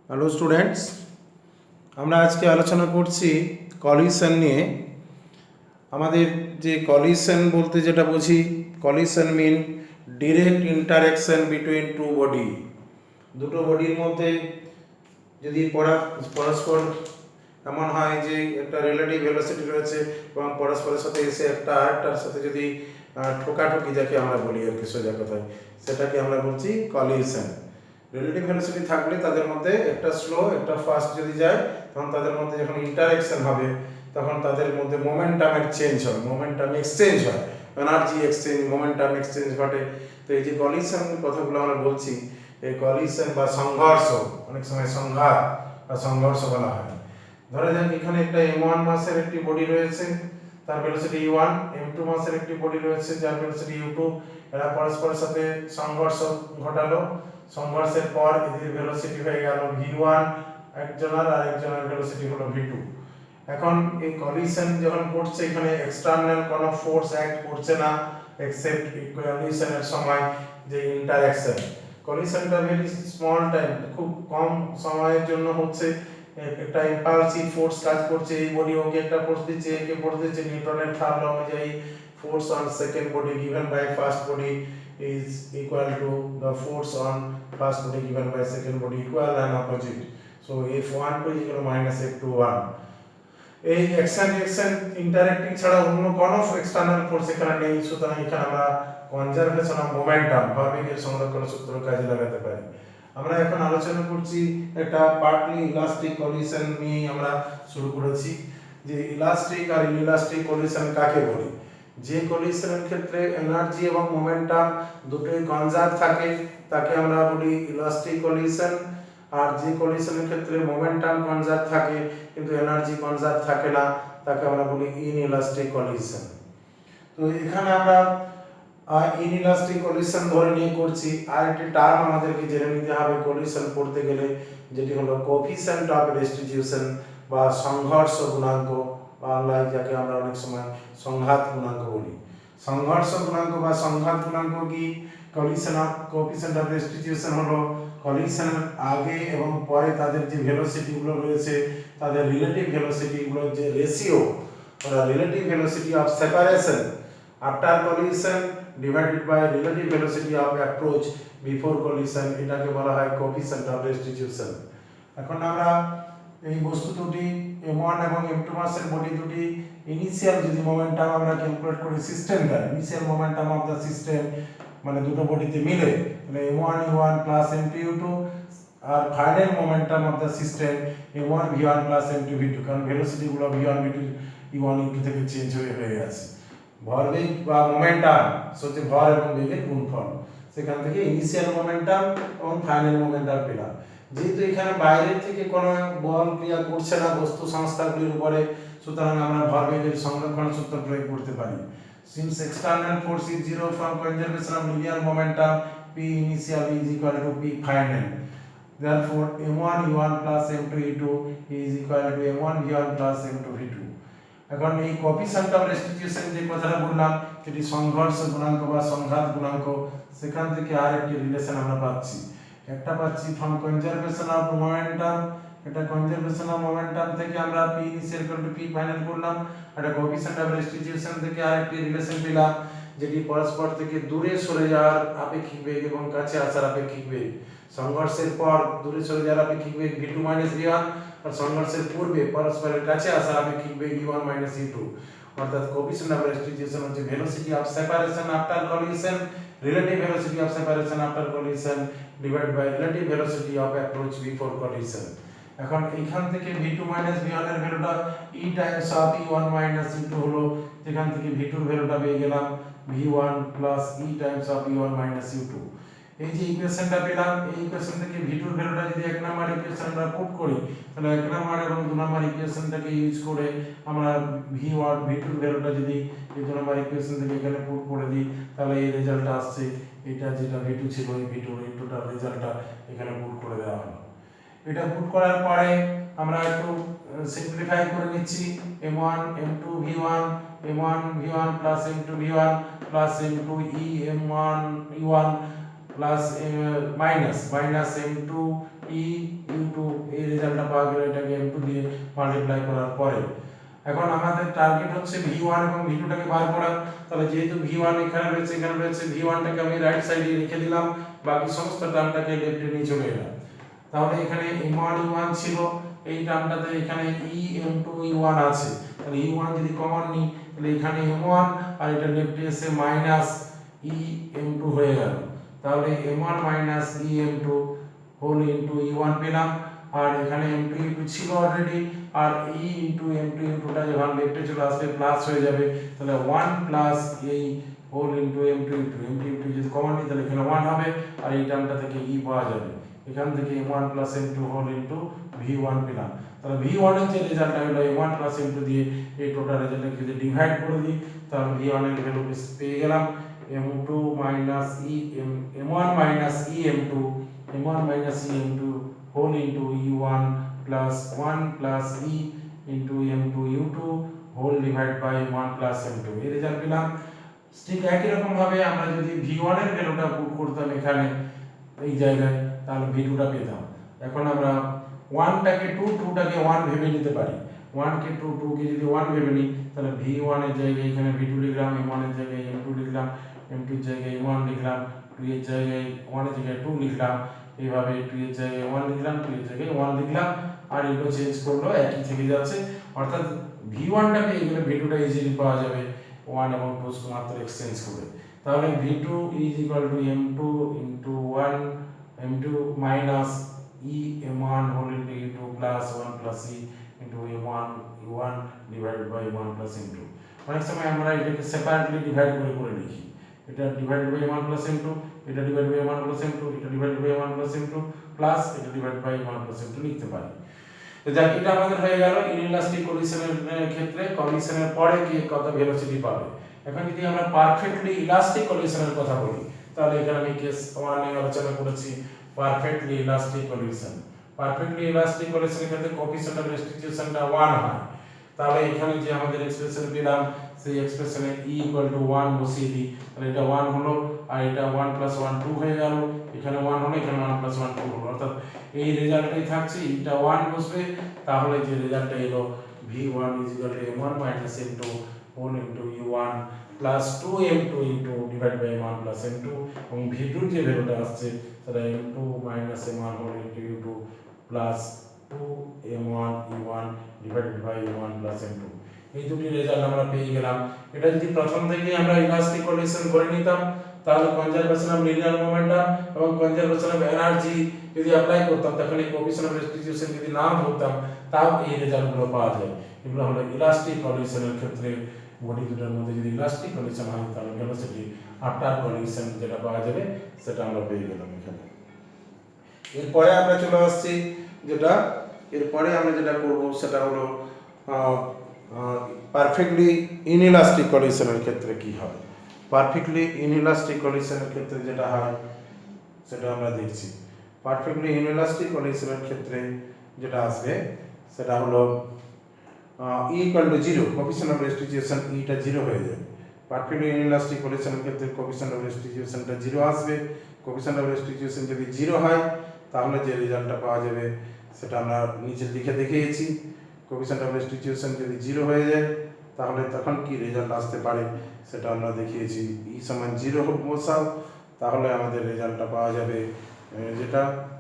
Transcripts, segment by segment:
Hello students, আমরা আজকে আলোচনা করছি কলিশন নিয়ে। আমাদের যে কলিশন বলতে যেটা বুঝি, collision mean direct interaction between two body. দুটো বডির মধ্যে যদি পরস্পর এমন হয় যে একটা রিলেটিভ ভেলোসিটি রয়েছে এবং পরস্পরের সাথে এসে একটা আরেকটার সাথে যদি ঠোকাঠুকি, যাকে আমরা বলি আর কি সোজা কথায়, সেটাকে আমরা বলছি কলিশন। রিলেটিভ ভেলোসিটি থাকলে তাদের মধ্যে একটা স্লো একটা ফাস্ট যদি যায়, তখন তাদের মধ্যে যখন ইন্টারেকশন হবে তখন তাদের মধ্যে মোমেন্টামের চেঞ্জ হয়, মোমেন্টাম এক্সচেঞ্জ হয়, এনার্জি এক্সচেঞ্জ, মোমেন্টাম এক্সচেঞ্জ ঘটে। তো এই যে কলিশন কথাগুলো আমরা বলছি, এই কলিশন বা সংঘর্ষ, অনেক সময় সংঘাত বা সংঘর্ষ বলা হয়। ধরে যাক এখানে একটা m1 মাসের একটি বডি রয়েছে, তার ভেলোসিটি u1, m2 মাসের একটি বডি রয়েছে যার ভেলোসিটি u2। এরা পরস্পরের সাথে সংঘর্ষ ঘটালো, সংঘর্ষের পর এদের ভেলোসিটি হয়ে গেল v1 একজনের, আর একজনের ভেলোসিটি হলো v2। এখন এই কলিশন যখন ঘটছে, এখানে এক্সটার্নাল কোনো ফোর্স অ্যাক্ট করছে না এক্সেপ্ট কলিশনের সময় যে ইন্টারঅ্যাকশন। কলিশনটা ভেরি স্মল টাইম, খুব কম সময়ের জন্য হচ্ছে। একটা ইম্পালসিভ ফোর্স কাজ করছে, এই বডি ওকে একটা ফোর্স দিচ্ছে, একে ফোর্স দিচ্ছে, নিউটনের থার্ড ল অনুযায়ী force on second body given by first body is equal to the force on first body given by second body, equal and opposite. So F1 is equal to minus F21. এই action reaction interacting ছাড়া অন্য কোনো external force এখানে নেই। সুতরাং এখানে আমরা conservation of momentum, ভরবেগের সংরক্ষণ সূত্র কাজে লাগাতে পারি। আমরা এখন আলোচনা করছি একটা পার্টলি ইলাস্টিক কলিশন নিয়ে। আমরা শুরু করেছি যে ইলাস্টিক আর ইনইলাস্টিক কলিশন কাকে বলি। যে কলিশনের ক্ষেত্রে এনার্জি এবং মোমেন্টাম দুটোই কনজার্ভ থাকে তাকে আমরা বলি ইলাস্টিক কলিশন। আর যে কলিশনের ক্ষেত্রে মোমেন্টাম কনজার্ভ থাকে কিন্তু এনার্জি কনজার্ভ থাকে না, তাকে আমরা বলি ইনইলাস্টিক কলিশন। তো এখানে আমরা ইনইলাস্টিক কলিশন ধরে নিয়ে করছি। আর একটি টার্ম আমাদেরকে জেনে নিতে হবে কলিশন করতে গেলে, যেটি হলো কোএফিসিয়েন্ট অফ রেস্টিটিউশন বা সংঘর্ষ গুণাঙ্ক, বাংলায় যাকে আমরা অনেক সময় সংঘাত গুণাঙ্ক বলি। সংঘর্ষ গুণাঙ্ক বা সংঘাত গুণাঙ্ক কি? Collision of coefficient of restitution হলো কলিশনের আগে এবং পরে তাদের যে ভেলোসিটিগুলো রয়েছে, তাদের রিলেটিভ ভেলোসিটিগুলোর যে রেশিও, ওরা relative velocity of separation after collision divided by relative velocity of approach before collision, এটাকে বলা হয় কোএফিসিয়েন্ট অফ রেস্টিটিউশন। এখন আমরা এই বস্তু দুটি m1 এবং m2 মাসের বডি দুটি ইনিশিয়াল যদি মোমেন্টাম আমরা ক্যালকুলেট করি, সিস্টেমটা initial momentum of the system মানে দুটো বডিতে মিলে, তাহলে m1 u1 plus m2 u2, আর final momentum of the system m1 v1 plus m2 v2, কারণ ভেলোসিটি গুলো v1 v2 u1 u2 থেকে চেঞ্জ হয়ে আছে। ভরবেগ বা মোমেন্টাম হচ্ছে ভর এবং বেগের গুণফল, সেখান থেকে ইনিশিয়াল মোমেন্টাম এবং ফাইনাল মোমেন্টাম পেলাম। যেহেতু এখানে বাইরের থেকে কোনো বল ক্রিয়া করছে না বস্তু সংস্থাগুলির উপরে, সুতরাং আমরা ভরবেগের সংরক্ষণ সূত্র প্রয়োগ করতে পারি। Since external force is zero from conservation of linear momentum, P initial is equal to P final. Therefore, m1 u1 plus m2 u2 is equal to m1 v1 plus m2 v2. এখন এই coefficient of restitution যে কথাটা বললাম, সেটি সংঘর্ষ গুণাঙ্ক বা সংঘাত গুণাঙ্ক, সেখান থেকে আরেকটি রিলেশন আমরা পাচ্ছি। একটা পাচ্ছি ফ্রম কনজারভেশন অফ মোমেন্টাম, এটা কনজারভেশন অফ মোমেন্টাম থেকে আমরা p initial equal to p final করলাম। এটা কোএফিসিয়েন্ট অফ রেস্টিটিউশন থেকে আরেকটি রিলেশন পেলাম, যেটি পরস্পর থেকে দূরে সরে যাওয়ার আপেক্ষিক বেগ এবং কাছে আসার আপেক্ষিক বেগ। সংঘর্ষের পর দূরে সরে যাওয়ার আপেক্ষিক বেগ v2 v1, আর সংঘর্ষের পূর্বে পরস্পরের কাছে আসার আপেক্ষিক বেগ u1 u2। অর্থাৎ কোএফিসিয়েন্ট অফ রেস্টিটিউশন হচ্ছে velocity of separation after collision, relative velocity of separation after collision divide by relative velocity of approach before collision. এখন এইখান থেকে v2 v1 এর ভ্যালুটা e Times of e1 e2 হলো, যেখান থেকে v2 এর ভ্যালুটা পেয়ে গেলাম v1 e Times of e1 e2। এই যে ইকুয়েশনটা পেলাম, এই ইকুয়েশন থেকে v2 এর ভ্যালুটা যদি এক নাম্বার ইকুয়েশন আমরা পুট করি, তাহলে এক নাম্বার এবং দুই নাম্বার ইকুয়েশনটাকে ইউজ করে আমরা v1 v2 এর ভ্যালুটা যদি এই দুই নাম্বার ইকুয়েশন থেকে এখানে পুট করে দিই, তাহলে এই রেজাল্টটা আসছে। এটা যেটা v2 ছিল, এই v2 এর টোটাল রেজাল্টটা এখানে পুট করে দেওয়া হলো। এটা পুট করার পরে আমরা একটু সিম্পলিফাই করে নিচ্ছি। m1 m2 v1 m1 v1 plus m2 v1 plus m2 e m1 e1 plus minus M2 E into এই রেজাল্টটা পাওয়া গেল, এটাকে M2 দিয়ে মাল্টিপ্লাই করার পরে। এখন আমাদের টার্গেট হচ্ছে V1 এবং V2 টাকে বার করা। তাহলে যেহেতু V1 এখানে রয়েছে V1 টাকে আমি রাইট সাইডে রেখে দিলাম, বাকি সমস্ত টার্মটাকে লেফটে নিয়ে চলে এলাম। তাহলে এখানে M1 E1 ছিল, এই টার্মটাতে এখানে M2 E1 আছে, তাহলে E1 যদি কমন নিই তাহলে এখানে M1 আর এটা লেফটে এসে মাইনাস M2 হয়ে গেল। তাহলে M1 minus M2 whole into E1 পেলাম, আর এখানে M2 E2 ছিল অলরেডি, আর ইনটু M2 ইনটুটা যখন লেফটে চলে আসবে প্লাস হয়ে যাবে, তাহলে 1 প্লাস এই হোল ইনটু M2 ইনটু যদি কমন নিই তাহলে এখানে 1 হবে, আর এই টার্মটা থেকে E পাওয়া যাবে। এখান থেকে M1 plus M2 whole into V1 পেলাম। তাহলে V1 এর যে রেজাল্টটা হলো M1 প্লাস M2 দিয়ে এই টোটাল রেজাল্টটাকে যদি ডিভাইড করে দিই তাহলে V1 এর ভ্যালু পেয়ে গেলাম M2 minus M1 minus M2 M2 whole into E1 plus 1 plus into M2 U2 whole divide by 1 plus M2 এই রেজাল্ট পেলাম। ঠিক একই রকম ভাবে আমরা যদি V1 এর ভ্যালুটা পুট করতাম এখানে এই জায়গায়, তাহলে V2 টা পেতাম। এখন আমরা 1 টাকে 2 2 টাকে 1 ভেবে নিতে পারি। 1 কে 2 2 কে যদি 1 ভেবে নিই তাহলে V1 এর জায়গায় এখানে V2 লিখলাম, M1 এর জায়গায় M2 লিখলাম, M2 এর জায়গায় M1 লিখলাম, 2 এর জায়গায় 1 এর জায়গায় 2 লিখলাম, এইভাবে 2 এর জায়গায় 1 লিখলাম, 2 এর জায়গায় 1 লিখলাম, আর এগুলো চেঞ্জ করলো একই থেকে যাচ্ছে। অর্থাৎ V1 টা পেয়ে গেলে V2 টা ইজিলি পাওয়া যাবে 1 এবং 2 মাত্র এক্সচেঞ্জ করে। তাহলে V2 is equal to M2 into 1 M2 minus M1 whole into E2 plus 1 plus into E1 divided by 1 plus M2। অনেক সময় আমরা এটাকে সেপারেটলি ডিভাইড করে লিখি, এটা ডিভাইডেড বাই 1 plus M2, এটা ডিভাইডেড বাই 1 plus M2, এটা divided by 1 plus M2 plus এটা ডিভাইডেড বাই 1 plus M2 লিখতে পারি। তো যাক, এটা আমাদের হয়ে গেল ইনইলাস্টিক কলিশনের ক্ষেত্রে কলিশনের পরে কি কত ভেলোসিটি পাবে। এখন যদি আমরা পারফেক্টলি ইলাস্টিক কলিশনের কথা বলি তাহলে এখানে আমি কেস 1 এ আলোচনা করেছি perfectly elastic collision. Perfectly elastic কলিশনের ক্ষেত্রে কোএফিসিয়েন্ট অফ রেস্ট্রিকশনটা 1 হয়। তাহলে এখানে যে আমাদের এক্সপ্রেশন পেলাম সেই এক্সপ্রেশনে E = 1 বসিয়ে দিই, তাহলে এটা 1 হলো, আর এটা 1 + 1 2 হয়ে গেল, এখানে 1 হলো, এখানে 1 + 1 2 হলো, অর্থাৎ এই রেজাল্টটাই থাকছে, এটা 1 বসবে, তাহলে যে রেজাল্টটা এলো V1 = M1 - M2 whole into U1 plus 2M2 divided by 1 plus M2, এবং V2 যে ভ্যালুটা আসছে সেটা M2 - M1 whole into U2 plus 2M1 U1 divided by U1 plus M2। এই দুটি রেজাল্ট আমরা পেয়ে গেলাম। এটা যদি প্রথম থেকে আমরা ইলাস্টিক কলিশন করে নিতাম তাহলে কনজারভেশন অফ লিনিয়ার মোমেন্টাম এবং কনজারভেশন অফ এনার্জি যদি অ্যাপ্লাই করতাম, তখন এই কোএফিসিয়েন্ট অফ রেস্ট্রিকশন যদি না ধরতাম তাও এই রেজাল্টগুলো পাওয়া যায়। এগুলো হলো ইলাস্টিক কলিশনের ক্ষেত্রে বডি দুটোর মধ্যে যদি ইলাস্টিক কলিশন হয় তাহলে ভেলোসিটি আফটার কলিশন যেটা পাওয়া যাবে সেটা আমরা পেয়ে গেলাম এখানে। এরপরে আমরা চলে আসছি এরপরে আমরা যেটা করব সেটা হলো পারফেক্টলি ইনইলাস্টিক কলিশনের ক্ষেত্রে কি হয়। পারফেক্টলি ইনইলাস্টিক কলিশনের ক্ষেত্রে যেটা হয় সেটা আমরা দেখছি। পারফেক্টলি ইনইলাস্টিক কলিশনের ক্ষেত্রে যেটা আসবে সেটা হলো E = 0, কোএফিসিয়েন্ট অফ রেস্ট্রিকশন টা 0 হয়ে যাবে। পারফেক্টলি ইনইলাস্টিক কলিশনের ক্ষেত্রে কোএফিসিয়েন্ট অফ রেস্ট্রিকশনটা 0 আসবে। কোএফিসিয়েন্ট অফ রেস্ট্রিকশন যদি 0 হয় তাহলে যে রেজাল্টটা পাওয়া যাবে সেটা আমরা নিচে লিখে দেখিয়েছি। কোএফিসিয়েন্ট অফ রেস্ট্রিকশন যদি 0 হয়ে যায় তাহলে তখন কি রেজাল্ট আসতে পারে সেটা আমরা দেখিয়েছি। E = 0 বসাও, তাহলে আমাদের রেজাল্টটা পাওয়া যাবে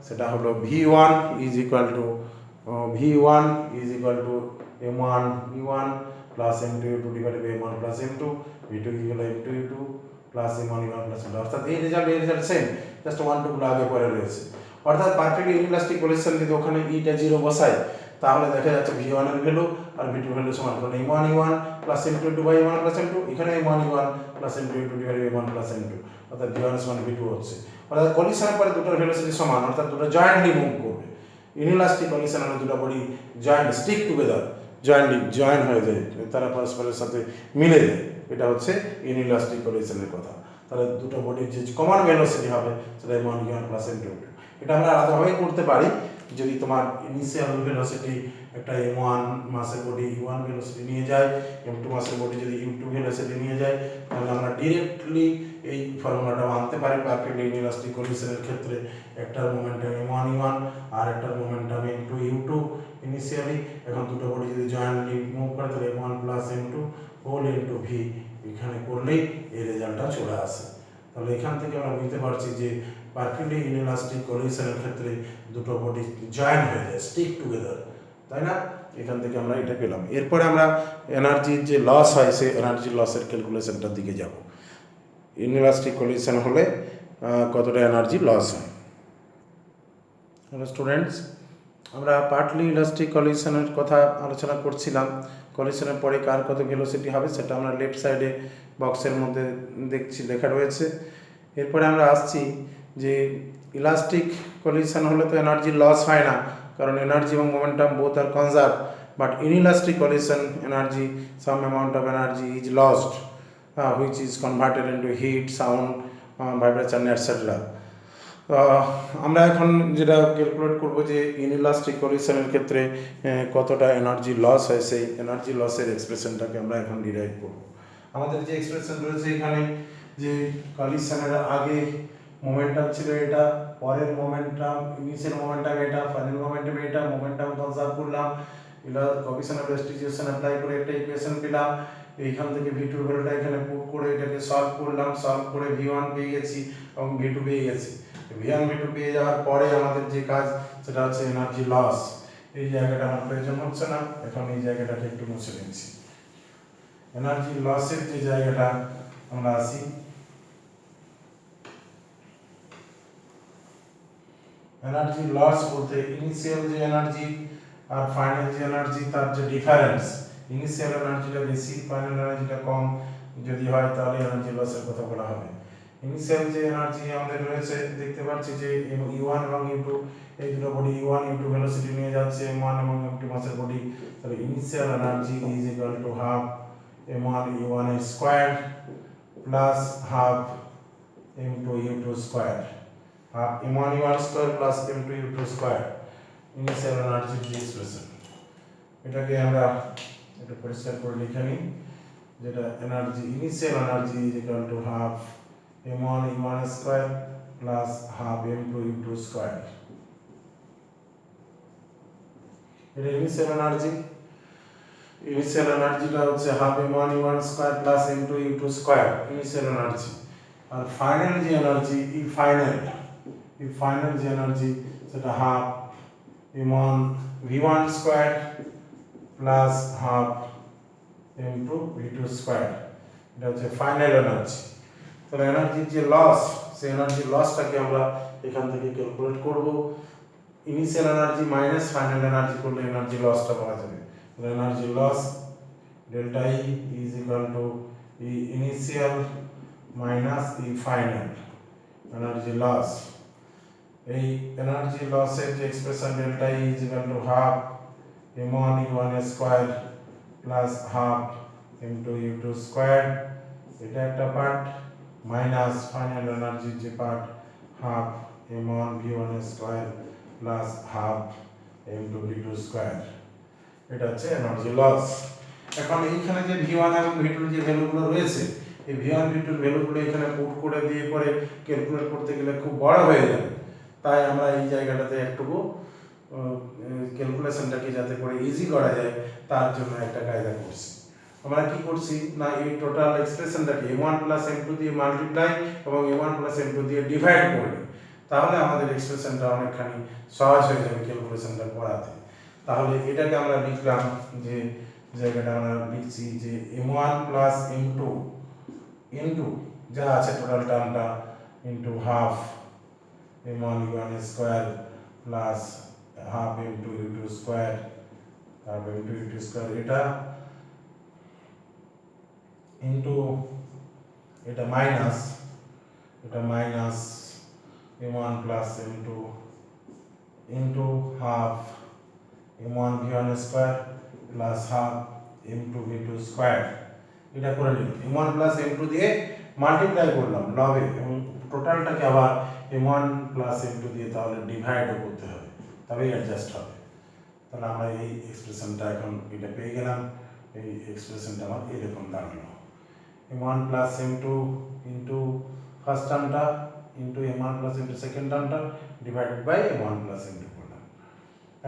সেটা হলো V1 = M1 E1 plus M2 U2 divided by M1 plus M2, V2 = M2 U2 plus M1 E1 plus M2। অর্থাৎ এই রেজাল্ট সেম, জাস্ট 1 2 আগে পরে রয়েছে। অর্থাৎ পারফেক্টলি ইনইলাস্টিক কলিশন যদি ওখানে E টা 0 বসাই তাহলে দেখা যাচ্ছে V1 এর ভ্যালু আর V2 ভ্যালু সমান, কারণ M1 E1 plus M2 U2 by M1 plus M2, এখানে M1 E1 plus M2 U2 divided by M1 plus M2, অর্থাৎ V1 সমান V2 হচ্ছে। অর্থাৎ কলিশনের পরে দুটোর ভেলোসিটি সমান, অর্থাৎ দুটো জয়েন্টলি মুভ করবে। ইনইলাস্টিক কলিশন হলে দুটো body joint stick together, join হয়ে যায়, তারা পরস্পরের সাথে মিলে যায়, এটা হচ্ছে ইনইলাস্টিক কলিশনের কথা। তাহলে দুটো বডির যে কমন ভেলোসিটি হবে সেটা M1 E1 plus M2 U2। এটা আমরা আলাদাভাবে করতে পারি, যদি তোমার ইনিশিয়াল ভেলোসিটি একটা m1 মাসের বডি u1 ভেলোসিটি নিয়ে যায়, m2 মাসের বডি যদি u2 ভেলোসিটি নিয়ে যায়, তাহলে আমরা ডিরেক্টলি এই ফর্মুলাটা আনতে পারি পারফেক্ট ইলাস্টিক কলিশনের ক্ষেত্রে। একটার মোমেন্টাম m1 u1 আর একটার মোমেন্টাম m2 u2 ইনিশিয়ালি। এখন দুটো বডি যদি জয়েন্টলি মুভ করে তাহলে m1 plus m2 whole into v এখানে করলেই এই রেজাল্টটা চলে আসে। তাহলে এখান থেকে আমরা বুঝতে পারছি যে পারফেক্টলি ইনইলাস্টিক কলিশনের ক্ষেত্রে দুটো বডি জয়েন হয়ে যায়, স্টিক টুগেদার, তাই না? এখান থেকে আমরা এটা পেলাম। এরপরে আমরা এনার্জির যে লস হয় সেই এনার্জি লসের ক্যালকুলেশনটার দিকে যাব। ইনইলাস্টিক কলিশন হলে কতটা এনার্জি লস হয়। হ্যালো স্টুডেন্টস, আমরা পার্টলি ইলাস্টিক কলিশনের কথা আলোচনা করছিলাম। কলিশনের পরে কার কত ভেলোসিটি হবে সেটা আমরা লেফট সাইডে বক্সের মধ্যে দেখছি, লেখা রয়েছে। এরপরে আমরা আসছি যে ইলাস্টিক কলিশন হলে তো এনার্জি লস হয় না, কারণ এনার্জি এবং momentum both are conserve, but inelastic collision energy, some amount of energy is lost which is converted into heat, sound, vibration, etc. আমরা এখন যেটা ক্যালকুলেট করব যে ইনইলাস্টিক কলিশনের ক্ষেত্রে কতটা এনার্জি লস হয়, সেই এনার্জি লসের এক্সপ্রেশনটাকে আমরা এখন ডিরাইভ করব। আমাদের যে এক্সপ্রেশন রয়েছে এখানে, যে কলিশনের আগে মোমেন্টাম ছিল এটা, পরের মোমেন্টাম ইনিশিয়াল মোমেন্টাম এটা, ফাইনাল মোমেন্টাম এটা, মোমেন্টাম কনজার্ভ করলাম, কোএফিসিয়েন্ট অফ রেস্টিটিউশন অ্যাপ্লাই করে একটা ইকুয়েশন পেলাম। এইখান থেকে v2 ভ্যালুটা এখানে পুট করে এটাকে সলভ করলাম, সলভ করে v1 পেয়ে গেছি এবং v2 পেয়ে গেছি। v1 v2 পেয়ে যাওয়ার পরে আমাদের যে কাজ সেটা হচ্ছে এনার্জি লস। এই জায়গাটা আমার প্রয়োজন হচ্ছে না, এখন এই জায়গাটাকে একটু মুছে নিচ্ছি। এনার্জি লসের যে জায়গাটা আমরা আসি, এনার্জি লস বলতে ইনিশিয়াল যে এনার্জি আর ফাইনাল যে এনার্জি তার যে ডিফারেন্স, ইনিশিয়াল এনার্জিটা বেশি, ফাইনাল এনার্জিটা কম যদি হয় তাহলে এনার্জি লসের কথা বলা হবে। ইনিশিয়াল যে এনার্জি আমাদের রয়েছে, দেখতে পাচ্ছি যে u1 এবং u2 এই দুটো বডি u1 u2 ভেলোসিটি নিয়ে যাচ্ছে m1 এবং m2 মাসের বডি, তাহলে initial energy is equal to half m1 u1 এর square plus half m2 u2 square, half m1 u1 square plus m2 u2 square initial energy যে expression. এটাকে আমরা একটু পরিষ্কার করে লিখে নিই, যেটা energy initial energy is equal to half m1 u1 square plus half m2 u2 square. এটা ইনিশিয়াল এনার্জি, ইনিশিয়াল এনার্জিটা হচ্ছে half m1 u1 square plus m2 u2 square initial energy. আর ফাইনাল যে এনার্জি, এই ফাইনাল যে energy সেটা half m1 v1 square plus half m2 v2 square. এটা হচ্ছে final energy. তাহলে এনার্জির যে লস, সেই এনার্জি লসটাকে আমরা এখান থেকে ক্যালকুলেট করব। Initial energy minus final energy করলে এনার্জি লসটা পাওয়া যাবে। তাহলে energy loss delta E is equal to E initial minus E final energy loss. এই এনার্জি লসের যে expression delta E is equal to half m1 u1 square plus half m2 u2 square, এটা একটা part, minus final এনার্জির যে part half m1 v1 square plus half m2 v2 square. এটা হচ্ছে energy loss. এখন এইখানে যে v1 এবং v2 যে ভ্যালুগুলো রয়েছে, এই v1 v2 এর ভ্যালুগুলো এখানে পুট করে দিয়ে পরে ক্যালকুলেট করতে গেলে খুব বড় হয়ে যাবে, তাই আমরা এই জায়গাটাতে একটুকু ক্যালকুলেশনটাকে যাতে করে ইজি করা যায় তার জন্য একটা কায়দা করছি। আমরা কি করছি না, এই টোটাল এক্সপ্রেশনটাকে m1 m2 দিয়ে মাল্টিপ্লাই এবং m1 m2 দিয়ে ডিভাইড করলে তাহলে আমাদের এক্সপ্রেশনটা অনেকখানি সহজ হয়ে যাবে ক্যালকুলেশনটা করাতে। তাহলে এটাকে আমরা লিখলাম, যে জায়গাটা আমরা লিখছি যে m1 m2 ইনটু যা আছে টোটাল টার্মটা into half m1 u1 square plus half m2 u2 square, half m2 u2 square, এটা ইনটু এটা minus m1 m2 into half m1 v1 square plus half m2 v2 square. এটা করে নিলাম, m1 m2 দিয়ে multiply করলাম লবে, এবং টোটালটাকে আবার m1 m2 দিয়ে তাহলে ডিভাইড করতে হবে। তবেই অ্যাডজাস্ট হবে। তাহলে আমরা এই এক্সপ্রেশনটা এখন এটা পেয়ে গেলাম। এই এক্সপ্রেশনটা আমার এরকম দাঁড়ালো, m1 plus m2 into first টার্মটা into m1 plus m2 second টার্মটা divided by m1 plus m2 করলাম।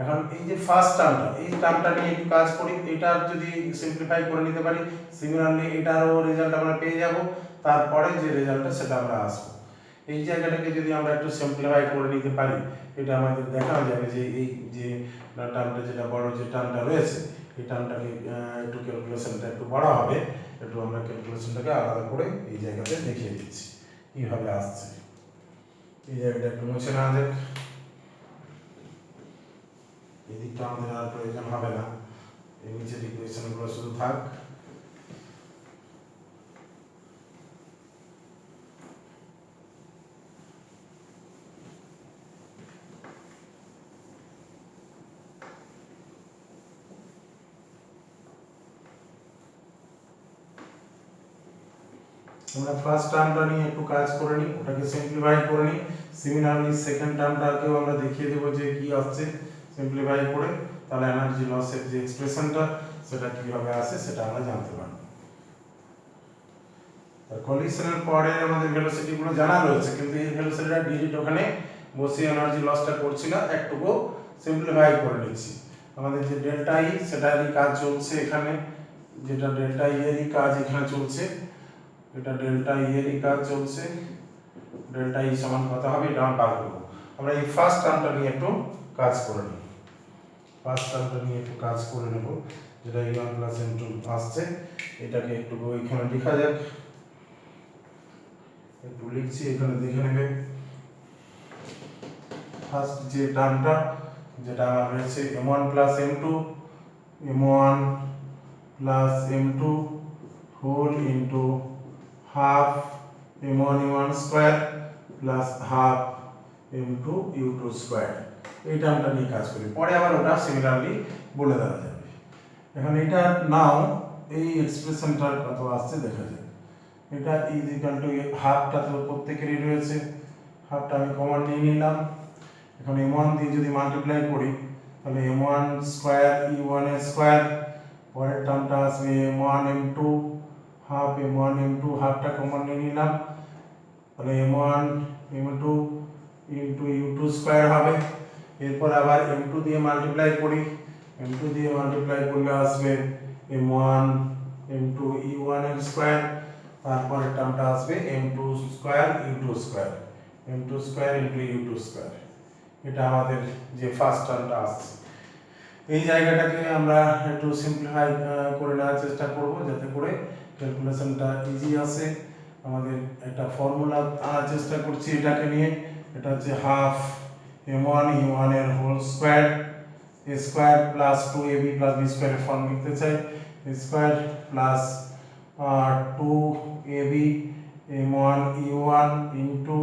এখন এই যে ফার্স্ট টার্মটা, এই টার্মটা নিয়ে একটু কাজ করি। এটার যদি সিম্পলিফাই করে নিতে পারি, সিমিলারলি এটারও রেজাল্ট আমরা পেয়ে যাব। তারপরে যে রেজাল্টটা সেটা আমরা আসবো। এই জায়গাটাকে যদি আমরা একটু সিম্পলিফাই করে নিতে পারি, এটা আমাদের দেখা যাবে যে এই যে টার্মটা, যেটা বড় যে টার্মটা রয়েছে, এই টার্মটাকে একটু ক্যালকুলেশনটা একটু বড় হবে। একটু আমরা ক্যালকুলেশনটাকে আলাদা করে এই জায়গাতে দেখিয়ে দিচ্ছি কীভাবে আসছে। এই জায়গাটা একটু মুছে নেওয়া যাক, এদিকটা আমাদের আর প্রয়োজন হবে না, এই নিচের ইকুয়েশনগুলো শুধু থাক। আমরা ফার্স্ট টার্মটা নিয়ে একটু কাজ করে নিই, ওটাকে সিম্পলিফাই করে নিই। সিমিলারলি সেকেন্ড টার্মটাকেও আমরা দেখিয়ে দেবো যে কি আসছে সিম্পলিফাই করে, তাহলে এনার্জি লসের যে এক্সপ্রেশনটা সেটা কিভাবে আসে সেটা আমরা জানতে পারবো। কলিশনের পরে আমাদের ভেলোসিটিগুলো জানা রয়েছে, কিন্তু এই ভেলোসিটিটা ডিরেক্ট ওখানে বসে এনার্জি লসটা করছি না, একটুকু সিম্পলিফাই করে নিচ্ছি। আমাদের যে ডেল্টা ই সেটারই কাজ চলছে এখানে, যেটা ডেল্টা ই এরই কাজ এখানে চলছে, এটা ডেল্টা ই এরই কাজ চলছে। ডেল্টা ই সমান কত হবে এটা আমরা বার করব। আমরা এই ফার্স্ট টার্মটা নিয়ে একটু কাজ করে নিই, ফার্স্ট টার্মটা নিয়ে একটু কাজ করে নেব, যেটা m1 প্লাস m2 আসছে। এটাকে একটু এখানে লেখা যাক, একটু লিখছি এখানে দেখে নেবে। ফার্স্ট যে টার্মটা যেটা আমার রয়েছে m1 plus m2, m1 plus m2 whole into half m1 u1 square plus half m2 u2 square, এই টার্মটা নিয়ে কাজ করি। পরে আবার ওটা সিমিলারলি বলে দেওয়া যাবে। এখন এটা নাও এই এক্সপ্রেশনটার কত আসছে দেখা যায়। এটা ইজ ইকুয়াল টু হাফটা তো প্রত্যেকেরই রয়েছে, হাফটা আমি কমন নিয়ে নিলাম। এখন m1 দিয়ে যদি মাল্টিপ্লাই করি তাহলে m1 স্কোয়ার u1 এর স্কোয়ার, পরের টার্মটা আসবে m1 m2 half m1 m2, হাফটা কমন নিয়ে নিলাম, তাহলে m1 m2 into u2 square হবে। এরপর আবার m2 দিয়ে মাল্টিপ্লাই করি, m2 দিয়ে মাল্টিপ্লাই করলে আসবে m1 m2 u1 এর স্কোয়ার, তারপরের টার্মটা আসবে m2 square u2 square, m2 square into u2 square. এটা আমাদের যে ফার্স্ট টার্মটা আসছে। এই জায়গাটাকে আমরা একটু সিম্পলিফাই করে নেওয়ার চেষ্টা করব, যাতে করে ক্যালকুলেশনটা ইজি আসে। আমাদের একটা ফর্মুলা আনার চেষ্টা করছি এটাকে নিয়ে, এটা হচ্ছে হাফ m1 u1 এর whole square, a square plus 2ab plus b স্কোয়ারের ফর্ম লিখতে চাই, a square plus 2ab m1 u1 into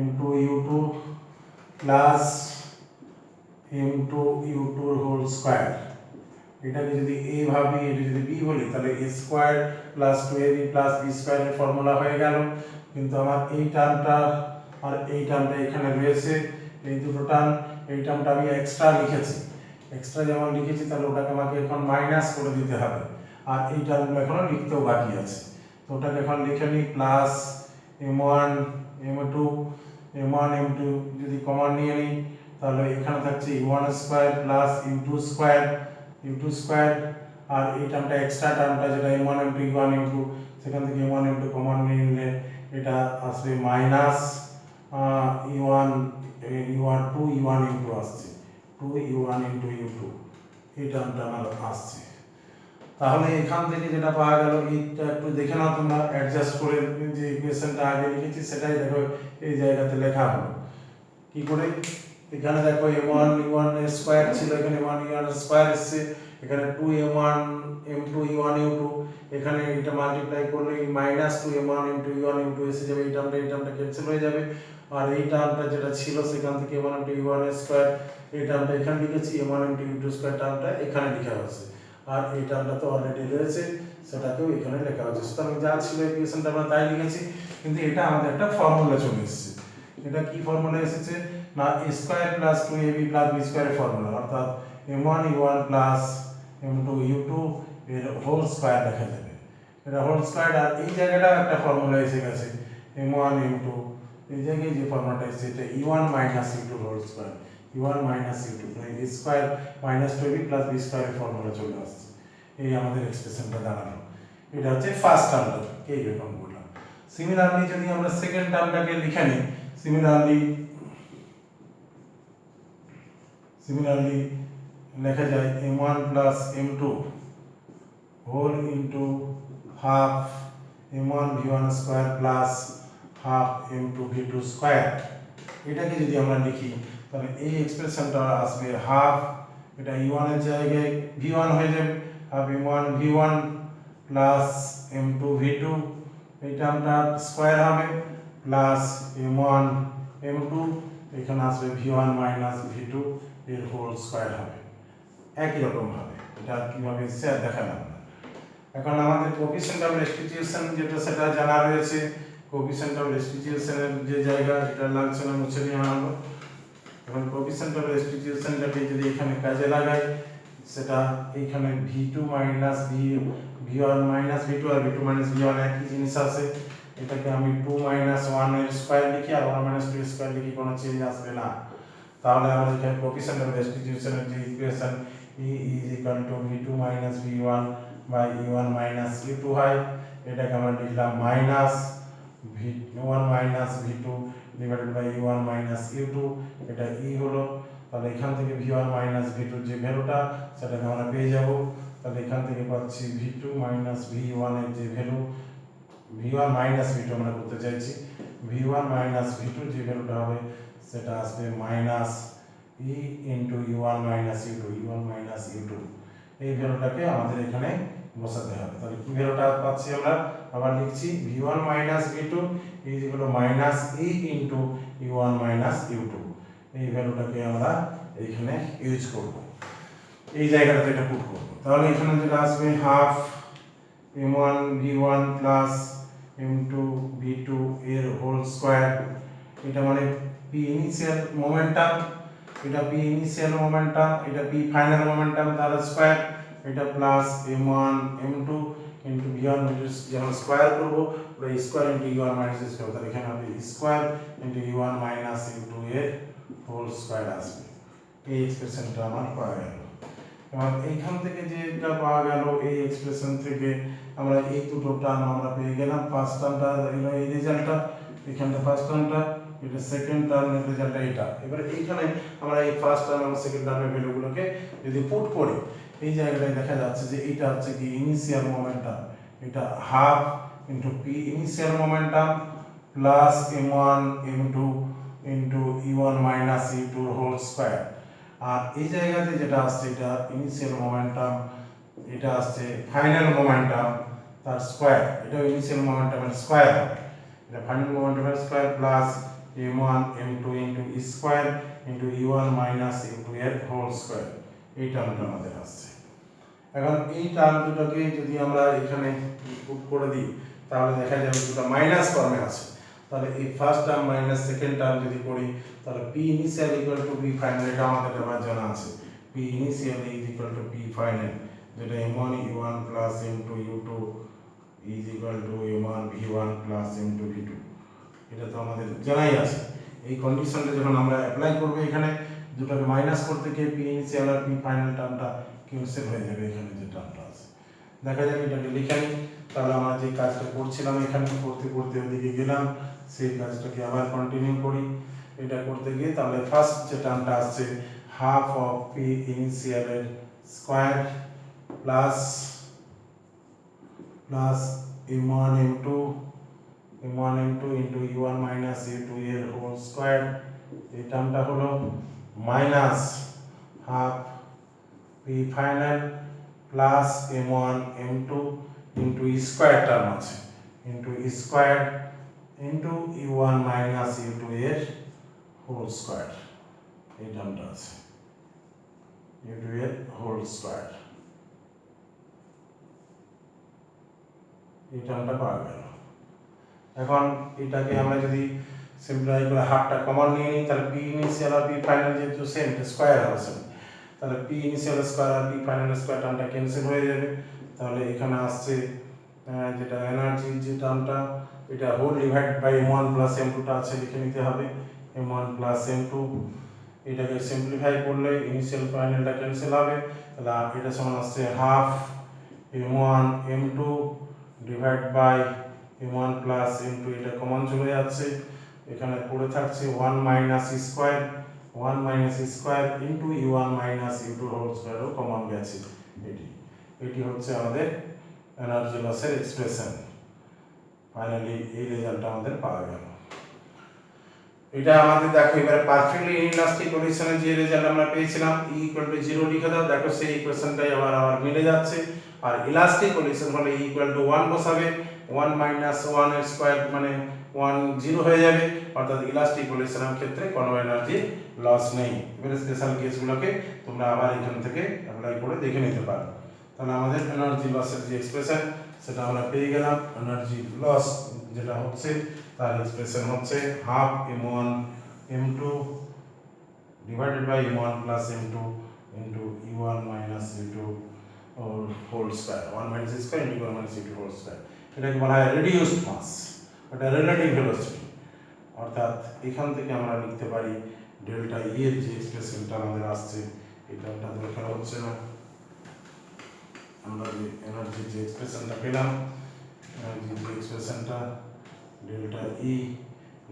m2 u2 plus m2 u2 whole square. এটাকে যদি a ভাবি, এটা যদি b বলি, তাহলে a square plus 2ab plus b স্কোয়ারের ফর্মুলা হয়ে গেল। কিন্তু আমার এই টার্মটা আর এই টার্মটা এখানে রয়েছে, এই দুটো টার্ম, এই টার্মটা আমি এক্সট্রা লিখেছি। এক্সট্রা যেমন লিখেছি তাহলে ওটাকে আমাকে এখন মাইনাস করে দিতে হবে, আর এই টার্মগুলো এখনো লিখতেও বাকি আছে। তো ওটাকে এখন লিখে নিই, plus m1 m2, m1 m2 যদি কমন নিয়ে নিই তাহলে এখানে থাকছে u1 square plus u2 square, u2 square, আর এই টার্মটা এক্সট্রা টার্মটা যেটা m1 m2 u1 m2, সেখান থেকে m1 m2 কমন নিয়ে নিলে এটা আসবে মাইনাস u1 2 u1 m2 আসছে, 2 u1 into u2, এই টার্মটা আমার আসছে। তাহলে এখান থেকে যেটা পাওয়া গেল, এইটা একটু দেখে নাও তোমরা, অ্যাডজাস্ট করে যে ইকুয়েশনটা আগে লিখেছি সেটাই দেখো এই জায়গাতে লেখা হলো কি করে। এখানে দেখো m1 u1 এর স্কয়ার ছিল, এখানে m1 u1 এর স্কয়ার এসেছে, এখানে 2 m1 m2 u1 u2, এখানে এটা মাল্টিপ্লাই করলে minus 2 m1 m2 u1 u2 এসে যাবে, এই টার্মটা ক্যান্সেল হয়ে যাবে। আর এই টার্মটা যেটা ছিল সেখান থেকে m1 m2 u1 এর স্কয়ার, এই টার্মটা এখানে লিখেছি, m1 m2 u2 স্কয়ার টার্মটা এখানে লেখা হয়েছে, আর এই টার্মটা তো অলরেডি রয়েছে সেটাকেও এখানে লেখা হয়েছে। সুতরাং যা ছিল ইকুয়েশনটা আমরা তাই লিখেছি, কিন্তু এটা আমাদের একটা ফর্মুলা চলে এসেছে। এটা কি ফর্মুলা এসেছে, না a square plus 2ab plus b স্কয়ারের ফর্মুলা, অর্থাৎ m1 u1 plus m2 u2 এর হোল স্কয়ার লেখা যাবে। এটা হোল স্কয়ার, আর এই জায়গাটা একটা ফর্মুলা এসে গেছে m1 m2, এই জায়গায় যে ফর্মুলাটা এসেছে এটা e1 minus u2 whole square, e1 minus u2 মানে a square minus 2ab plus b স্কয়ারের ফর্মুলা চলে আসছে। এই আমাদের এক্সপ্রেশনটা দাঁড়ালো। এটা হচ্ছে ফার্স্ট টার্মটা, এই রকম বললাম। সিমিলারলি যদি আমরা সেকেন্ড টার্মটাকে লিখে নিই, সিমিলারলি লেখা যায় m1 plus m2 whole into half m1 v1 square plus half m2 v2 square. এটাকে যদি আমরা লিখি তাহলে এই এক্সপ্রেশনটা আসবে হাফ, এটা e1 এর জায়গায় v1 হয়ে যাবে, half m1 v1 plus m2 v2, এই টার্মটা স্কয়ার হবে, প্লাস m1 m2, এখানে আসবে v1 মাইনাস v2 এর হোল স্কয়ার হবে। একই রকম ভাবে এটা কিভাবে স্যার দেখালাম না। এখন আমাদের কোএফিসিয়েন্ট অফ রেস্টিটিউশন যেটা সেটা জানা রয়েছে। কোএফিসিয়েন্ট অফ রেস্টিটিউশনের যে জায়গা যেটা লাগছে না মুছে নিয়ে আনবো। এখন কোএফিসিয়েন্ট অফ রেস্টিটিউশনটাকে যদি এখানে কাজে লাগাই, সেটা এইখানে v2 minus v1 minus v2 আর v2 মাইনাস v1 একই জিনিস আছে। এটাকে আমি 2 মাইনাস 1 এর স্কয়ার লিখি আর 1 মাইনাস 2 এর স্কয়ার লিখি, কোনো চেঞ্জ আসবে না। তাহলে আমাদের এখানে কোএফিসিয়েন্ট অফ রেস্টিটিউশনের যে equation e is equal to v2 minus v1 by e1 minus u2 হয়, এটাকে আমরা লিখলাম minus v1 minus v2 divided by e1 minus u2, এটা e হলো। তাহলে এখান থেকে v1 minus v2 যে ভ্যালুটা সেটাকে আমরা পেয়ে যাব। তাহলে এখান থেকে পাচ্ছি v2 minus v1 এর যে ভ্যালু, v1 minus v2 আমরা করতে চাইছি, v1 minus v2 যে ভ্যালুটা হবে সেটা আসবে minus e into u1 minus u2, u1 minus u2, এই ভ্যালুটাকে আমাদের এখানে বসাতে হবে। তাহলে কি ভ্যালুটা পাচ্ছি আমরা, আবার লিখছি v1 minus v2 is equal to minus e into u1 minus u2, এই ভ্যালুটাকে আমরা এখানে ইউজ করব, এই জায়গাটাতে এটা পুট করব। তাহলে এখানে যেটা আসবে half m1 v1 plus m2 v2 এর হোল স্কয়ার, এটা মানে p ইনিশিয়াল মোমেন্টাম, এটা p ইনিশিয়াল মোমেন্টাম, এটা p ফাইনাল মোমেন্টাম তার স্কয়ার, এটা plus m1 m2 into v1 যখন স্কয়ার করব পুরো square into u1 minus square, তাহলে এখানে হবে square into u1 minus u2 এর হোল স্কয়ার আসবে। এই এক্সপ্রেশনটা আমার পাওয়া গেল। এবং এইখান থেকে যেটা পাওয়া গেল এই এক্সপ্রেশন থেকে আমরা এই দুটো টার্ম আমরা পেয়ে গেলাম। ফার্স্ট টার্মটা হলো এই রেজাল্টটা, এখানটা ফার্স্ট টার্মটা, এটা সেকেন্ড টার্মের রেজাল্টটা এটা। এবারে এইখানে আমরা এই ফার্স্ট টার্ম এবং সেকেন্ড টার্মের ভ্যালুগুলোকে যদি পুট করি, এই জায়গাটায় দেখা যাচ্ছে যে এটা হচ্ছে কি ইনিশিয়াল মোমেন্টাম, এটা half into p initial momentum plus m1 m2 into e1 minus e2 whole square. আর এই জায়গাতে যেটা আসছে এটা ইনিশিয়াল মোমেন্টাম, এটা আসছে ফাইনাল মোমেন্টাম তার স্কয়ার, এটা ইনিশিয়াল মোমেন্টামের স্কয়ার হবে, এটা ফাইনাল মোমেন্টামের square plus m1 m2 into e square into e1 minus e2 এর হোল স্কয়ার, এই টার্মটা আমাদের আসছে। এখন এই টার্ম দুটোকে যদি আমরা এখানে পুট করে দিই তাহলে দেখা যাবে দুটো মাইনাস ফর্মে আছে। তাহলে এই first term minus second term যদি করি তাহলে p initial equal to p final, এটা আমাদের আবার জানা আছে, p initial is equal two p final, যেটা m1 u1 plus m2 u2 is equal two m1 v1 plus m2 v2, এটা তো আমাদের জানাই আছে। এই কন্ডিশনটা যখন আমরা অ্যাপ্লাই করব এখানে দুটোকে মাইনাস করতে গিয়ে p ইনিশিয়াল আর p ফাইনাল টার্মটা ক্যান্সেল হয়ে যাবে, এখানে যে টার্মটা আছে। দেখা যাক এটাকে লিখে নিই, তাহলে আমরা যে কাজটা করছিলাম এখানে করতে করতে ওদিকে গেলাম, সেই কাজটাকে আবার কন্টিনিউ করি। এটা করতে গিয়ে তাহলে ফার্স্ট যে টার্মটা আসছে হাফ অফ p ইনিশিয়াল এর square plus m1 m2 into e1 minus e2 এর হোল স্কয়ার, এই টার্মটা হলো minus half p final plus m1 m2 into e square term আছে into e square into e1 minus e2 এর whole square, এই টার্মটা আছে e2 এর whole square, এই টার্মটা পাওয়া গেল। এখন এটাকে আমরা যদি সিম্পলিফাই করে হাফটা কমন নিয়ে নিই, তাহলে পি ইনিশিয়াল আর পি ফাইনাল যেহেতু সেম স্কোয়ার হবে সেম, তাহলে পি ইনিশিয়াল স্কোয়ার আর পি ফাইনাল স্কোয়ার টার্মটা ক্যান্সেল হয়ে যাবে। তাহলে এখানে আসছে যেটা এনার্জি যে টার্মটা, এটা whole divide by m1 plus m2 টা আছে লিখে নিতে হবে, m1 প্লাস m2, এটাকে সিম্পলিফাই করলে ইনিশিয়াল ফাইনালটা ক্যান্সেল হবে, তাহলে এটা সমান আসছে half m1 m2 divide by m1 plus m2, এটা কমন চলে যাচ্ছে, এখানে পড়ে থাকছে 1 minus square, 1 minus square into u1 minus u2 whole স্কোয়ারও কমন গেছে। এটি হচ্ছে আমাদের এনার্জি লসের এক্সপ্রেশন। ফাইনালি এই রেজাল্টটা আমাদের পাওয়া গেল। এটা আমাদের দেখো এবারে পারফেক্টলি ইনইলাস্টিক কন্ডিশনে যে রেজাল্ট আমরা পেয়েছিলাম E = 0 লিখে দাও, দেখো সেই ইকুয়েশনটাই আবার মিলে যাচ্ছে। আর ইলাস্টিক কন্ডিশন হলে E = 1 বসাবে, 1 মাইনাস 1 এর স্কয়ার মানে 1 0 হয়ে যাবে, অর্থাৎ ইলাস্টিক কন্ডিশনের ক্ষেত্রে কোনো এনার্জি লস নেই। এবারে স্পেশাল কেসগুলোকে তোমরা আবার এখান থেকে অ্যাপ্লাই করে দেখে নিতে পারো। তাহলে আমাদের এনার্জি লসের যে এক্সপ্রেশন সেটা আমরা পেয়ে গেলাম। এনার্জি লস যেটা হচ্ছে তার এক্সপ্রেশন হচ্ছে half m1 m2 divided by m1 plus m2 into u1 minus u2 whole square, 1 minus square into u1 minus u2 whole square. এটাকে বলা হয় রিডিউসড মাস, এটা রিলেটিভ ভেলোসিটি। অর্থাৎ এখান থেকে আমরা লিখতে পারি ডেল্টা ই এর যে এক্সপ্রেশনটা আমাদের আসছে, এটা দরকার হচ্ছে না, আমরা যে এনার্জির যে এক্সপ্রেশনটা পেলাম, এনার্জির যে এক্সপ্রেশনটা delta E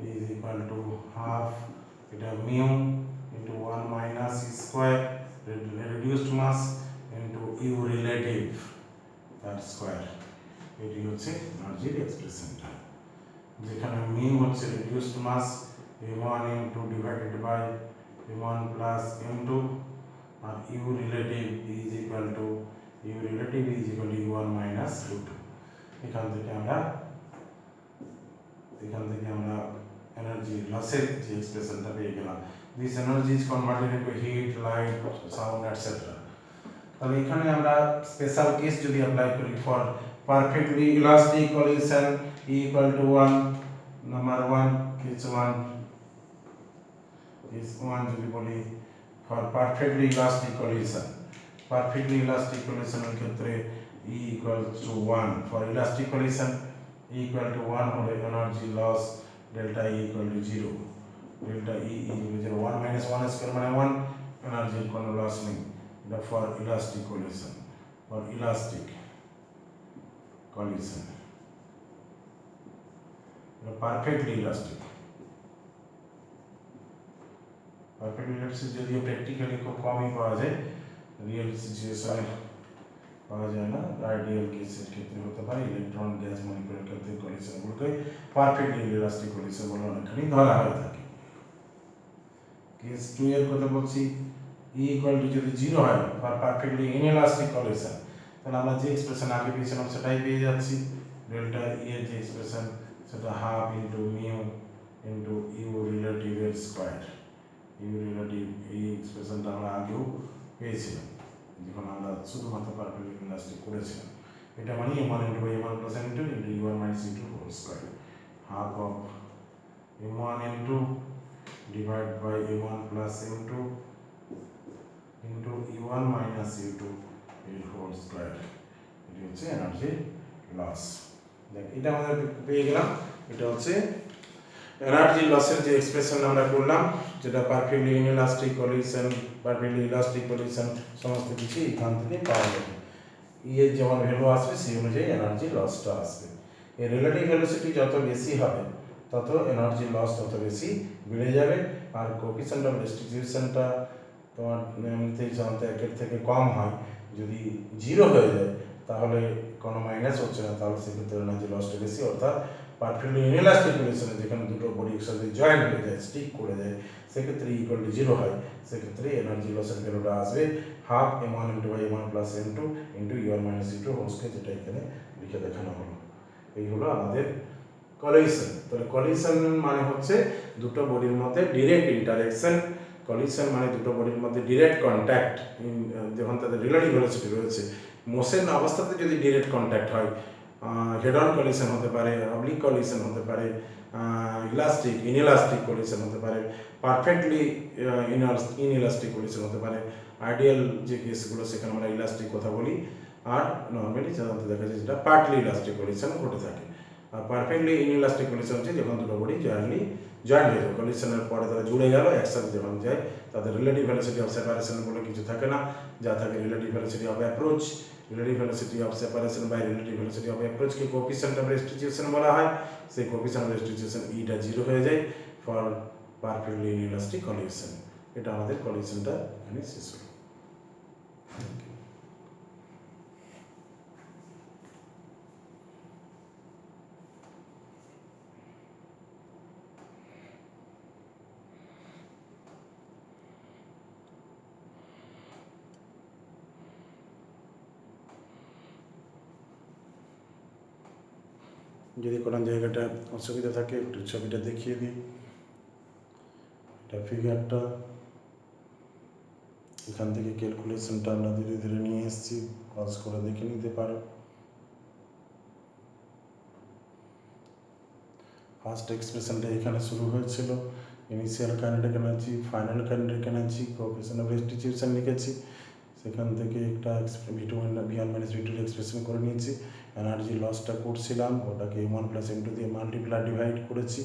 is equal to half এটা mu into 1 minus square reduced mass into U relative তার স্কোয়ার। এটি হচ্ছে এনার্জির এক্সপ্রেশনটা, যেখানে মিউ হচ্ছে reduced mass m1 m2 divided by m1 plus m2 আর U relative is equal to u1 minus u2। এখান থেকে আমরা এনার্জি লসের যে এক্সপ্রেশনটা পেয়ে গেলাম। This energy is converted into heat, light, sound etcetera. তাহলে এখানে আমরা স্পেশাল কেস যদি অ্যাপ্লাই করি for perfectly elastic collision E = 1, number 1 case 1 যদি বলি for perfectly elastic collision, perfectly elastic কলিশনের ক্ষেত্রে E = 1, for elastic collision E = 1 হলে energy loss delta E = 0, delta E = 0, 1 minus 1 square মানে 1, এনার্জির কোনো লস নেই। এটা for elastic collision, for elastic collision এটা পারফেক্টলি ইলাস্টিক। পারফেক্টলি ইলাস্টিক যদিও প্র্যাকটিক্যালি খুব কমই পাওয়া যায়, রিয়েল সিচুয়েশনে পাওয়া যায় না, আইডিয়াল কেসের ক্ষেত্রে হতে পারে, ইলেকট্রন গ্যাস মলিকুলার ক্ষেত্রে কলিশনগুলোকে পারফেক্টলি ইলাস্টিক কলিশন বলে অনেকখানি ধরা হয়ে থাকে। কেস 2 এর কথা বলছি, E = যদি 0 হয় ফর পারফেক্টলি ইনইলাস্টিক কলিশন, তাহলে আমরা যে এক্সপ্রেশন আগে পেয়েছিলাম সেটাই পেয়ে যাচ্ছি। ডেল্টা E এর যে এক্সপ্রেশন সেটা half into mu into u relative এর স্কয়ার। ইউ রিলেটিভ এই এক্সপ্রেশনটা আমরা আগেও পেয়েছিলাম যখন আমরা শুধুমাত্র পারফেক্টলি ইলাস্টিক করেছিলাম। এটা মানে m1 * m1 + m2 into u1 minus u2 whole square, half of m1 m2 divide by m1 plus m2 into u1 minus u2 এর হোল স্কয়ার। এটা হচ্ছে এনার্জি লস। দেখ এটা আমাদের পেয়ে গেলাম, এটা হচ্ছে এনার্জি লসের যে এক্সপ্রেশন আমরা করলাম, যেটা perfectly inelastic collision, perfectly elastic collision সমস্ত কিছু এখান থেকে পাওয়া যাবে। ই এর যেমন ভ্যালু আসবে সেই অনুযায়ী এনার্জি লসটা আসবে। এই রিলেটিভ ভেলোসিটি যত বেশি হবে তত এনার্জি লস তত বেশি বেড়ে যাবে। আর কোএফিসিয়েন্ট অফ ডিস্ট্রিবিউশনটা তোমার এমনিতেই জানতে 1 এর থেকে কম হয়, যদি 0 হয়ে যায় তাহলে কোনো মাইনাস হচ্ছে না, তাহলে সেক্ষেত্রে এনার্জি লসটা বেশি। অর্থাৎ পারফেক্টলি ইনইলাস্টিক কন্ডিশনে যেখানে দুটো বডি একসাথে জয়েন্ট হয়ে যায়, স্টিক করে যায়, সেক্ষেত্রে E = 0 হয়, সেক্ষেত্রে এনার্জি লসের ভ্যালুটা আসবে half m1 * m1 + m2 into u1 minus u2 whole square, যেটা এখানে লিখে দেখানো হলো। এই হলো আমাদের কলিশন। তাহলে কলিশন মানে হচ্ছে দুটো বডির মধ্যে ডিরেক্ট ইন্টারঅ্যাকশন। কলিশন মানে দুটো বডির মধ্যে ডিরেক্ট কন্ট্যাক্ট, যখন তাদের রিলেটিভ ভেলোসিটি রয়েছে। মোশন অবস্থাতে যদি ডিরেক্ট কন্ট্যাক্ট হয় হেড অন কলিশন হতে পারে, অবলিক কলিশন হতে পারে, ইলাস্টিক ইনইলাস্টিক কলিশন হতে পারে, পারফেক্টলি ইনইলাস্টিক কলিশন হতে পারে। আইডিয়াল যে কেসগুলো সেখানে আমরা ইলাস্টিক কথা বলি, আর নর্মালি সাধারণত দেখা যায় যেটা পার্টলি ইলাস্টিক কলিশন ঘটে থাকে। আর পারফেক্টলি ইনইলাস্টিক কলিশন হচ্ছে যখন দুটো বডি জয়েন্ট হয়ে যাবে, কলিশনের পরে তারা জুড়ে গেল, একসাথে যখন যায় তাদের রিলেটিভ ভেলোসিটি অফ সেপারেশন বলে কিছু থাকে না, যা থাকে relative velocity of approach. Relative velocity of separation by relative velocity of অ্যাপ্রোচকে কোএফিসিয়েন্ট অফ রেস্টিটিউশন বলা হয়। সেই কোএফিসিয়েন্ট অফ রেস্টিটিউশন ইটা 0 হয়ে যায় ফর পারফেক্টলি ইনইলাস্টিক কলিশন। এটা আমাদের কলিশনটা এখানে শেষ হলো। যদি কোনো জায়গাটা অসুবিধা থাকে একটু ছবিটা দেখিয়ে দিই। এটা ফিগারটা, এখান থেকে ক্যালকুলেশনটা আমরা ধীরে ধীরে নিয়ে এসেছি, পজ করে দেখে নিতে পারো। ফার্স্ট এক্সপ্রেশনটা এখানে শুরু হয়েছিল, initial kinetic energy, final kinetic energy, coefficient of restitution লিখেছি। সেখান থেকে একটা V1 মাইনাস V2 এক্সপ্রেশন করে নিয়েছি। এনার্জি লসটা করছিলাম, ওটাকে M1 প্লাস M2 দিয়ে মাল্টিপ্লাই ডিভাইড করেছি।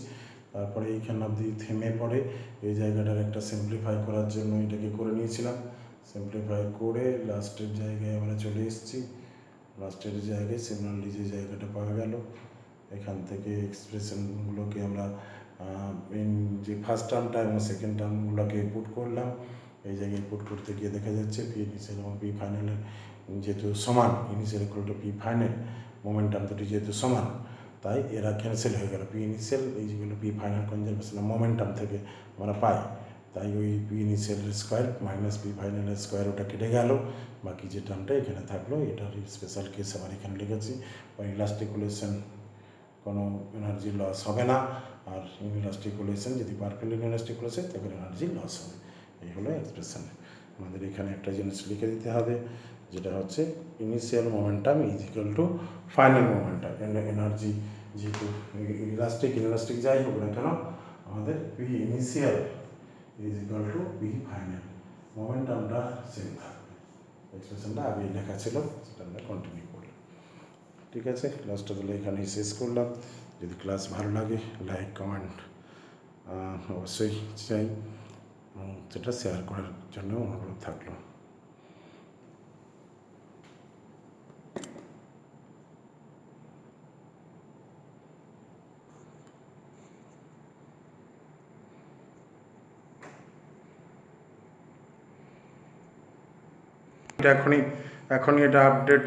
তারপরে এইখানে অবধি থেমে পড়ে এই জায়গাটার একটা সিম্পলিফাই করার জন্য এটাকে করে নিয়েছিলাম। সিম্পলিফাই করে লাস্টের জায়গায় আমরা চলে এসেছি। লাস্টের জায়গায় সিমিলারলি যে জায়গাটা পাওয়া গেল, এখান থেকে এক্সপ্রেশনগুলোকে আমরা যে ফার্স্ট টার্মটা এবং সেকেন্ড টার্মগুলোকে পুট করলাম। এই জায়গায় পুট করতে গিয়ে দেখা যাচ্ছে পি ইনিশিয়াল এবং পি ফাইনালের যেহেতু সমান, initial equal to p final, momentum দুটি যেহেতু সমান, তাই এরা ক্যান্সেল হয়ে গেল। পি ইনিশিয়াল এই যেগুলো পি ফাইনাল কনজারভেশন মোমেন্টাম থেকে আমরা পাই, তাই ওই পি ইনিশিয়ালের স্কোয়ার মাইনাস পি ফাইনালের স্কোয়ার ওটা কেটে গেল, বাকি যে টার্মটা এখানে থাকলো। এটার স্পেশাল কেস আবার এখানে লিখেছি। ইলাস্টিকুলেশন কোনো এনার্জি লস হবে না, আর ইনইলাস্টিকুলেশন যদি পারফেক্টলি ইনইলাস্টিকুলেশন তখন এনার্জি লস হবে। এই হলো এক্সপ্রেশন। আমাদের এখানে একটা জিনিস লিখে দিতে হবে, যেটা হচ্ছে initial momentum is equal to final momentum. Energy যেহেতু ইলাস্টিক যাই হোক না কেন, আমাদের p initial is equal to p final, মোমেন্টামটা সেম থাকবে। এক্সপ্রেশনটা আগে লেখা ছিল, সেটা আমরা কন্টিনিউ করলাম। ঠিক আছে, ক্লাসটা তাহলে এখানেই শেষ করলাম। যদি ক্লাস ভালো লাগে লাইক কমেন্ট অবশ্যই চাই, সেটা শেয়ার করার জন্য অনুরোধ থাকলো। এটা এখনই এটা আপডেট